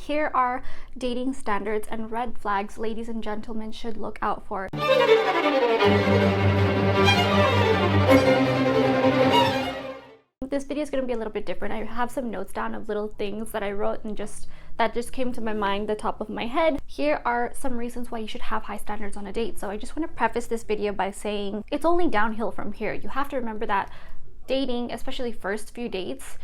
Here are dating standards and red flags ladies and gentlemen should look out for. This video is going to be a little bit different. I have some notes down of little things that I wrote and that just came to my mind, the top of my head. Here are some reasons why you should have high standards on a date. So I just want to preface this video by saying it's only downhill from here. You have to remember that dating, especially first few dates,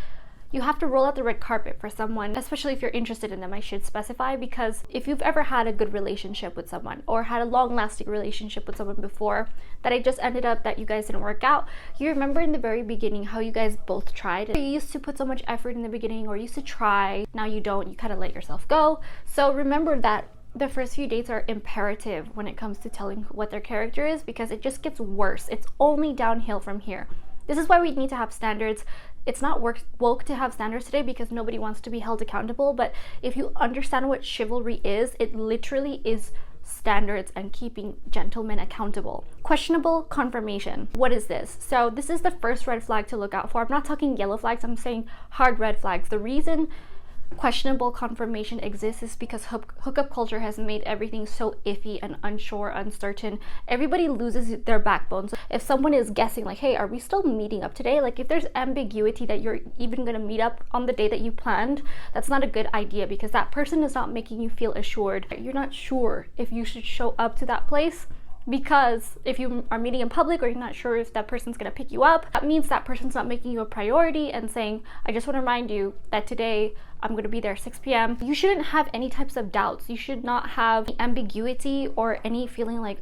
you have to roll out the red carpet for someone, especially if you're interested in them, I should specify, because if you've ever had a good relationship with someone or had a long-lasting relationship with someone before that it just ended up that you guys didn't work out, you remember in the very beginning how you guys both tried. You used to put so much effort in the beginning, or used to try, now you don't, you kind of let yourself go. So remember that the first few dates are imperative when it comes to telling what their character is, because it just gets worse. It's only downhill from here. This is why we need to have standards. It's not woke to have standards today because nobody wants to be held accountable, but if you understand what chivalry is, it literally is standards and keeping gentlemen accountable. Questionable confirmation. What is this? So this is the first red flag to look out for. I'm not talking yellow flags, I'm saying hard red flags. The reason questionable confirmation exists is because hookup culture has made everything so iffy and unsure, uncertain. Everybody loses their backbone. So if someone is guessing like, hey, are we still meeting up today? Like if there's ambiguity that you're even gonna meet up on the day that you planned, that's not a good idea, because that person is not making you feel assured. You're not sure if you should show up to that place, because if you are meeting in public or you're not sure if that person's gonna pick you up, that means that person's not making you a priority and saying, I just want to remind you that today I'm gonna be there 6 p.m. You shouldn't have any types of doubts. You should not have ambiguity or any feeling like,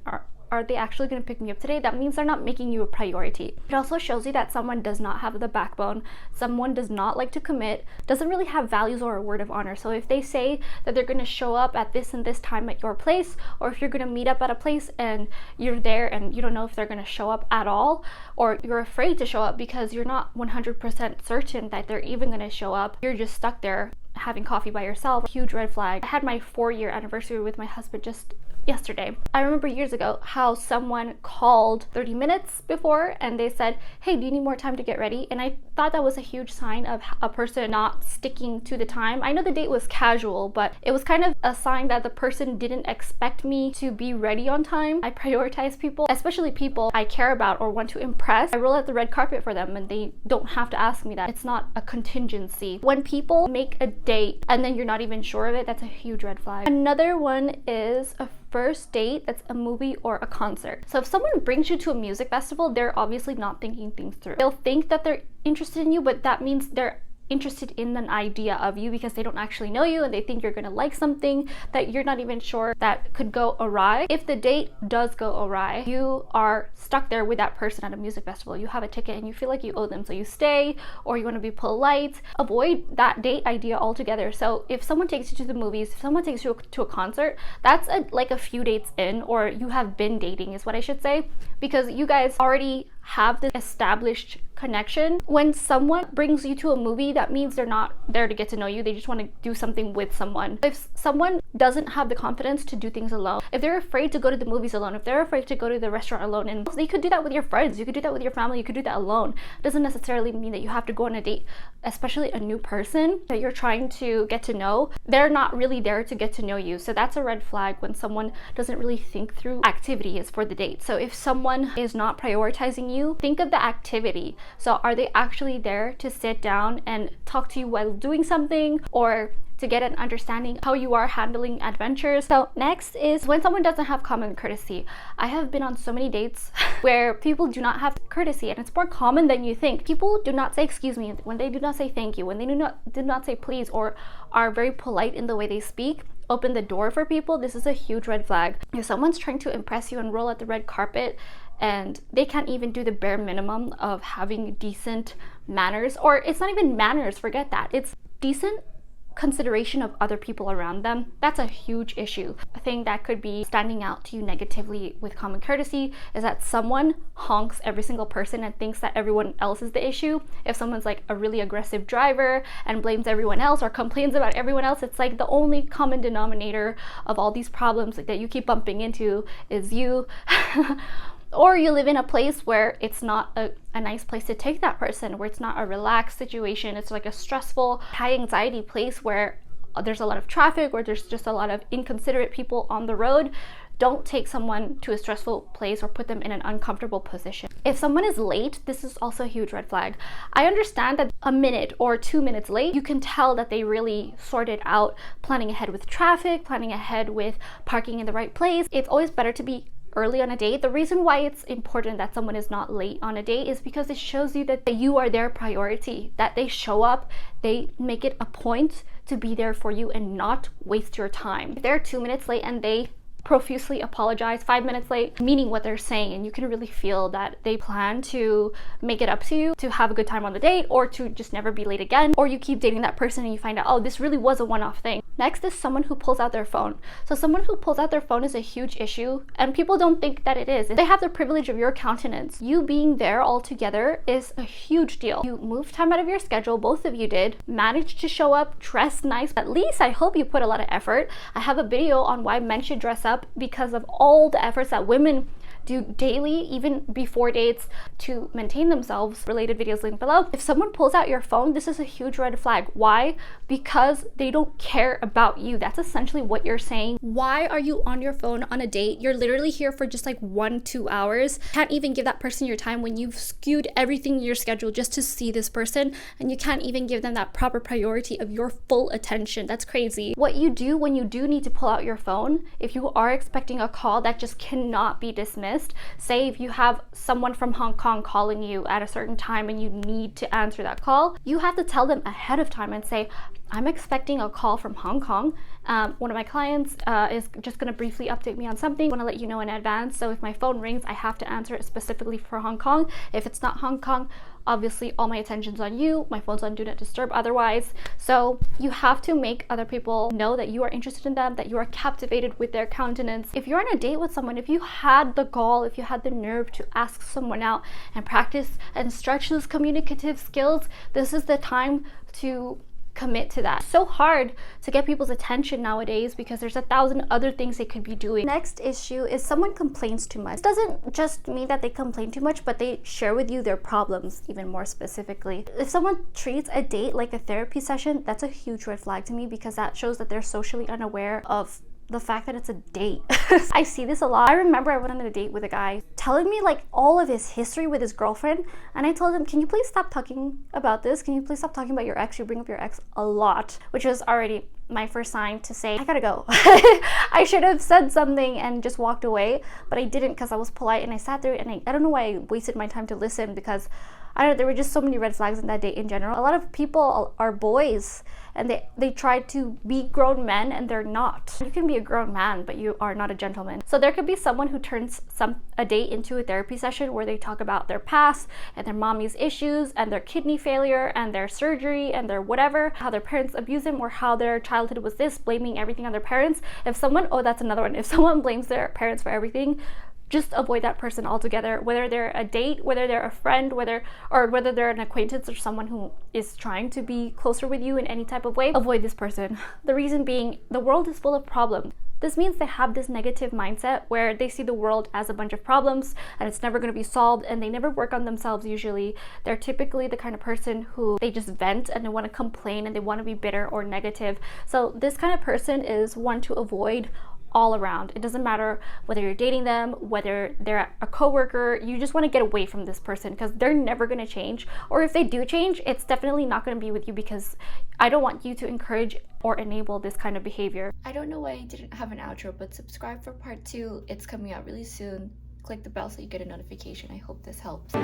are they actually going to pick me up today? That means they're not making you a priority. It also shows you that someone does not have the backbone, someone does not like to commit, doesn't really have values or a word of honor. So if they say that they're going to show up at this and this time at your place, or if you're going to meet up at a place and you're there and you don't know if they're going to show up at all, or you're afraid to show up because you're not 100% certain that they're even going to show up, you're just stuck there having coffee by yourself. Huge red flag. I had my 4-year anniversary with my husband just yesterday. I remember years ago how someone called 30 minutes before and they said, hey, do you need more time to get ready? And I thought that was a huge sign of a person not sticking to the time. I know the date was casual, but it was kind of a sign that the person didn't expect me to be ready on time. I prioritize people, especially people I care about or want to impress. I roll out the red carpet for them and they don't have to ask me that. It's not a contingency. When people make a date and then you're not even sure of it, that's a huge red flag. Another one is a first date that's a movie or a concert. So if someone brings you to a music festival, they're obviously not thinking things through. They'll think that they're interested in you, but that means they're interested in an idea of you because they don't actually know you and they think you're gonna like something that you're not even sure that could go awry. If the date does go awry, you are stuck there with that person at a music festival. You have a ticket and you feel like you owe them, so you stay, or you want to be polite. Avoid that date idea altogether. So if someone takes you to the movies, if someone takes you to a concert, that's like a few dates in, or you have been dating is what I should say, because you guys already have this established connection. When someone brings you to a movie, that means they're not there to get to know you. They just want to do something with someone. If someone doesn't have the confidence to do things alone, if they're afraid to go to the movies alone, if they're afraid to go to the restaurant alone, and they could do that with your friends, you could do that with your family, you could do that alone. It doesn't necessarily mean that you have to go on a date, especially a new person that you're trying to get to know. They're not really there to get to know you. So that's a red flag when someone doesn't really think through activities for the date. So if someone is not prioritizing you, think of the activity. So are they actually there to sit down and talk to you while doing something, or to get an understanding how you are handling adventures? So next is when someone doesn't have common courtesy. I have been on so many dates where people do not have courtesy, and it's more common than you think. People do not say excuse me, when they do not say thank you, when they do not say please, or are very polite in the way they speak, open the door for people. This is a huge red flag. If someone's trying to impress you and roll out the red carpet and they can't even do the bare minimum of having decent manners, or it's not even manners, forget that, it's decent consideration of other people around them, that's a huge issue. A thing that could be standing out to you negatively with common courtesy is that someone honks every single person and thinks that everyone else is the issue. If someone's like a really aggressive driver and blames everyone else or complains about everyone else, it's like the only common denominator of all these problems that you keep bumping into is you. Or you live in a place where it's not a nice place to take that person, where it's not a relaxed situation, it's like a stressful, high anxiety place where there's a lot of traffic or there's just a lot of inconsiderate people on the road, don't take someone to a stressful place or put them in an uncomfortable position. If someone is late, this is also a huge red flag. I understand that a minute or 2 minutes late, you can tell that they really sorted out planning ahead with traffic, planning ahead with parking in the right place. It's always better to be early on a date. The reason why it's important that someone is not late on a date is because it shows you that you are their priority, that they show up, they make it a point to be there for you and not waste your time. If they're 2 minutes late and they profusely apologize 5 minutes late, meaning what they're saying, and you can really feel that they plan to make it up to you, to have a good time on the date, or to just never be late again, or you keep dating that person and you find out, oh, this really was a one-off thing. Next is someone who pulls out their phone. So someone who pulls out their phone is a huge issue, and people don't think that it is. They have the privilege of your countenance. You being there all together is a huge deal. You moved time out of your schedule, both of you did, managed to show up, dress nice. At least I hope you put a lot of effort. I have a video on why men should dress up because of all the efforts that women do daily, even before dates, to maintain themselves. Related videos linked below. If someone pulls out your phone, this is a huge red flag. Why? Because they don't care about you. That's essentially what you're saying. Why are you on your phone on a date? You're literally here for just like 1-2 hours. Can't even give that person your time when you've skewed everything in your schedule just to see this person, and you can't even give them that proper priority of your full attention. That's crazy. What you do when you do need to pull out your phone, if you are expecting a call that just cannot be dismissed, say if you have someone from Hong Kong calling you at a certain time and you need to answer that call, you have to tell them ahead of time and say, I'm expecting a call from Hong Kong. One of my clients is just going to briefly update me on something. I want to let you know in advance. So if my phone rings, I have to answer it specifically for Hong Kong. If it's not Hong Kong, obviously all my attention's on you. My phone's on do not disturb otherwise. So you have to make other people know that you are interested in them, that you are captivated with their countenance. If you're on a date with someone, if you had the gall, if you had the nerve to ask someone out and practice and stretch those communicative skills, this is the time to commit to that. So hard to get people's attention nowadays because there's 1,000 other things they could be doing. Next issue is someone complains too much. It doesn't just mean that they complain too much, but they share with you their problems even more specifically. If someone treats a date like a therapy session, that's a huge red flag to me because that shows that they're socially unaware of the fact that it's a date. I see this a lot. I remember I went on a date with a guy telling me like all of his history with his girlfriend, and I told him, can you please stop talking about this? Can you please stop talking about your ex? You bring up your ex a lot, which was already my first sign to say, I gotta go. I should have said something and just walked away, but I didn't because I was polite and I sat there and I don't know why I wasted my time to listen because I don't know, there were just so many red flags in that date in general. A lot of people are boys and they try to be grown men and they're not. You can be a grown man, but you are not a gentleman. So there could be someone who turns a date into a therapy session where they talk about their past and their mommy's issues and their kidney failure and their surgery and their whatever, how their parents abused them or how their childhood was this, blaming everything on their parents. If someone, oh, that's another one. If someone blames their parents for everything, just avoid that person altogether, whether they're a date, whether they're a friend, whether they're an acquaintance or someone who is trying to be closer with you in any type of way. Avoid this person. The reason being, the world is full of problems. This means they have this negative mindset where they see the world as a bunch of problems and it's never going to be solved, and they never work on themselves usually. They're typically the kind of person who they just vent and they want to complain and they want to be bitter or negative. So this kind of person is one to avoid all around. It doesn't matter whether you're dating them, whether they're a coworker, you just want to get away from this person because they're never going to change. Or if they do change, it's definitely not going to be with you because I don't want you to encourage or enable this kind of behavior. I don't know why I didn't have an outro, but subscribe for part 2. It's coming out really soon. Click the bell so you get a notification. I hope this helps.